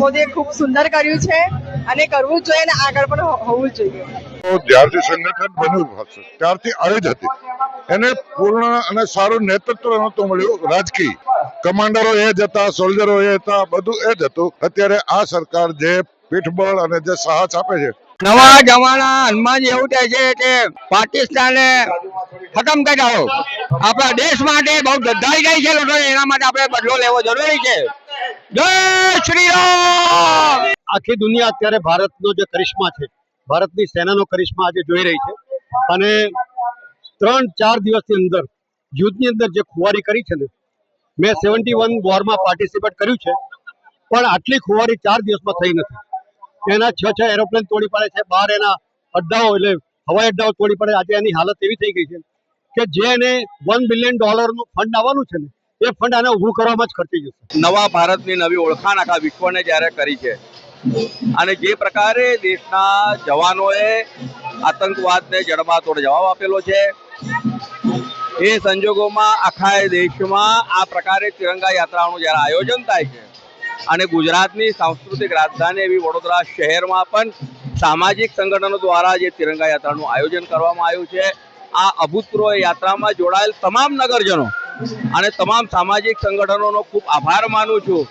મોદીએ ખૂબ સુંદર કર્યું છે અને કરવું જ જોઈએ અને આગળ પણ હોવું જ જોઈએ. તો જ્યારથી સંગઠન બન્યું હશે ત્યારથી આવી જ હતી. એને પૂર્ણ અને સારું નેતૃત્વ નહોતું મળ્યું. રાજકીય કમાન્ડરો એ જ હતા, સોલ્જરો એ હતા, બધું એ જ હતું. અત્યારે આ સરકાર જે પીઠબળ અને જે સાહસ આપે છે, નવા જમાના હનુમાન એવું કહે છે કે પાકિસ્તાને ખતમ કરી દો. આપણા દેશ માટે બહુ ગદ્દારી ગઈ છે લોકો, એના માટે આપણે બદલો લેવો જરૂરી છે. જય શ્રી રામ. આખી દુનિયા અત્યારે ભારતનો જે કરિશ્મા છે, ભારતની સેનાનો કરિશ્મા આજે જોઈ રહી છે. અને 3-4 દિવસની અંદર યુદ્ધની અંદર જે ખુવારી કરી છે ને, મેં 71 વોરમાં પાર્ટિસિપેટ કર્યું છે, પણ આટલી ખુવારી 4 દિવસમાં થઈ નથી. એના 6 એરોપ્લેન તોડી પાડે છે, 12 એના અડ્ડાઓ એટલે હવાઈ અડ્ડાઓ તોડી પડે. આજે એની હાલત એવી થઈ ગઈ છે કે જે એને $1 બિલિયન નું ફંડ આવવાનું છે ને, એ ફંડ આને ઊભું કરવામાં જ ખર્ચી જશે. નવા ભારતની નવી ઓળખાણ આખા વિશ્વને જ્યારે કરી છે અને જે પ્રકારે દેશના જવાનોએ આતંકવાદને જડબાતોડ જવાબ આપેલો છે, એ સંજોગોમાં આખા દેશમાં આ પ્રકારે તિરંગા યાત્રાનું જ્યારે આયોજન થાય છે અને ગુજરાતની સાંસ્કૃતિક રાજધાની એવી વડોદરા શહેરમાં પણ સામાજિક સંગઠનો દ્વારા જે તિરંગા યાત્રાનું આયોજન કરવામાં આવ્યું છે, આ અભૂતપૂર્વ યાત્રામાં જોડાયેલ તમામ નગરજનો અને તમામ સામાજિક સંગઠનોનો ખૂબ આભાર માનું છું